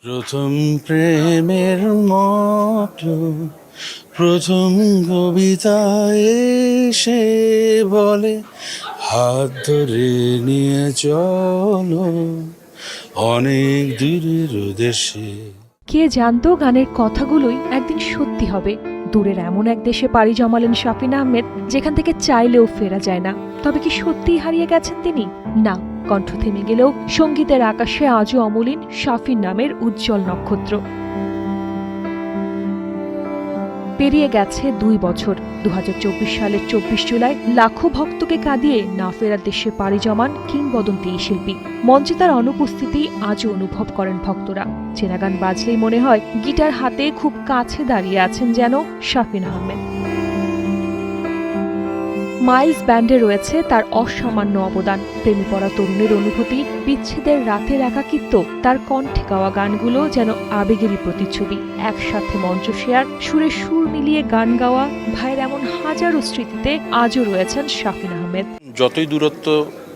প্রথম প্রেমের মতো প্রথম কবিতা এসে বলে হাত ধরে নিয়ে চলো অনেক দূরের দেশে। কে জানতো গানের কথাগুলোই একদিন সত্যি হবে। দূরের এমন এক দেশে পাড়ি জমালেন শাফিন আহমেদ, যেখান থেকে চাইলেও ফেরা যায় না। তবে কি সত্যিই হারিয়ে গেছেন তিনি? না, কণ্ঠ থেমে গেলেও সঙ্গীতের আকাশে আজও অমলিন শাফিন নামের উজ্জ্বল নক্ষত্র। পেরিয়ে গেছে 2 বছর। 2024 সালের 24 জুলাই লাখো ভক্তকে কাঁদিয়ে না ফেরার দেশে পাড়ি জমান কিংবদন্তি এই শিল্পী। মঞ্চে তার অনুপস্থিতি আজও অনুভব করেন ভক্তরা। চেনা গান বাজলেই মনে হয় গিটার হাতে খুব কাছে দাঁড়িয়ে আছেন যেন শাফিন আহমেদ। মাইলস ব্যান্ডে রয়েছে তার অসামান্য অবদান। প্রেমে পড়া তরুণের অনুভূতি, বিচ্ছেদের রাতের একাকিত্ব, তার কণ্ঠে গাওয়া গানগুলো যেন আবেগেরই প্রতিচ্ছবি। একসাথে মঞ্চ শেয়ার, সুরে সুর মিলিয়ে গান গাওয়া, ভাইয়ের এমন হাজারো স্মৃতিতে আজও রয়েছেন শাফিন আহমেদ। যতই দূরত্ব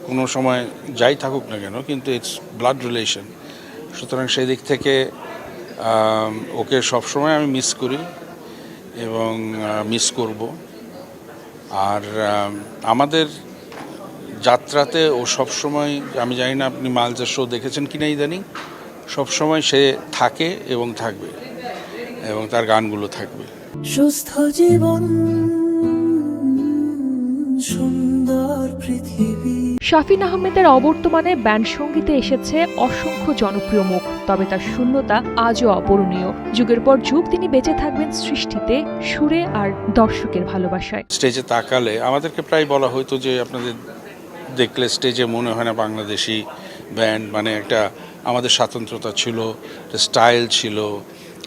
কোনো সময় যাই থাকুক না কেন, কিন্তু ইটস ব্লাড রিলেশন, সুতরাং সেই দিক থেকে ওকে সবসময় আমি মিস করি এবং মিস করব। আর আমাদের যাত্রাতে ও সবসময়, আমি জানি না আপনি মাইলসের শো দেখেছেন কিনা ইদানিং, সবসময় সে থাকে এবং থাকবে এবং তার গানগুলো থাকবে। সুস্থ জীবন, সুন্দর পৃথিবী। শাফিন আহমেদের অবর্তমানে ব্যান্ড সঙ্গীতে এসেছে অসংখ্য জনপ্রিয় মুখ, তবে তার শূন্যতা আজও অপূরণীয়। যুগের পর যুগ তিনি বেঁচে থাকবেন সৃষ্টিতে, সুরে আর দর্শকের ভালোবাসায়। স্টেজে তাকালে আমাদেরকে প্রায় বলা হতো যে আপনাদের দেখলে স্টেজে মনে হয় না বাংলাদেশি ব্যান্ড, মানে একটা আমাদের স্বাতন্ত্র্যতা ছিল, একটা স্টাইল ছিল,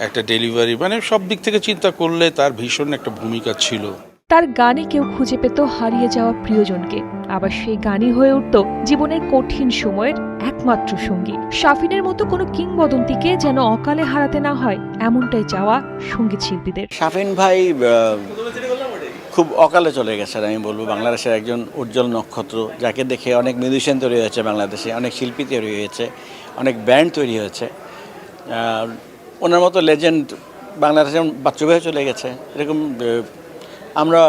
একটা ডেলিভারি, মানে সব দিক থেকে চিন্তা করলে তার ভীষণ একটা ভূমিকা ছিল। তার গানে কেউ খুঁজে পেত হারিয়ে যাওয়া প্রিয়জনকে, আবার সেই গানই হয়ে উঠত জীবনের কঠিন সময়ের একমাত্র সঙ্গী। শাফিনের মতো কোনো কিংবদন্তিকে যেন অকালে হারাতে না হয়, এমনটাই চাওয়া সঙ্গীত শিল্পীদের। শাফিন ভাই খুব অকালে চলে গেছেন, আমি বলবো বাংলাদেশের একজন উজ্জ্বল নক্ষত্র, যাকে দেখে অনেক মিউজিশিয়ান তৈরি হয়েছে বাংলাদেশে, অনেক শিল্পী তৈরি হয়েছে, অনেক ব্যান্ড তৈরি হয়েছে। ওনার মতো লেজেন্ড বাংলাদেশে বাচ্চা হয়ে চলে গেছে, এরকম আমরা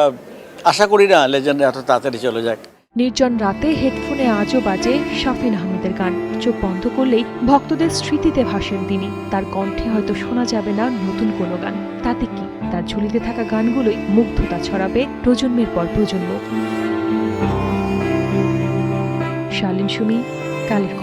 আশা করি না লেজেন্ড এত তাড়াতাড়ি চলে যাক। নির্জন রাতে হেডফোনে আজও বাজে শাফিন আহমেদের গান। চোখ বন্ধ করলেই ভক্তদের স্মৃতিতে ভাসেন তিনি। তার কণ্ঠে হয়তো শোনা যাবে না নতুন কোনো গান, তাতে কি, তার ঝুলিতে থাকা গানগুলোই মুগ্ধতা ছড়াবে প্রজন্মের পর প্রজন্ম। শালিন সুমি, কালের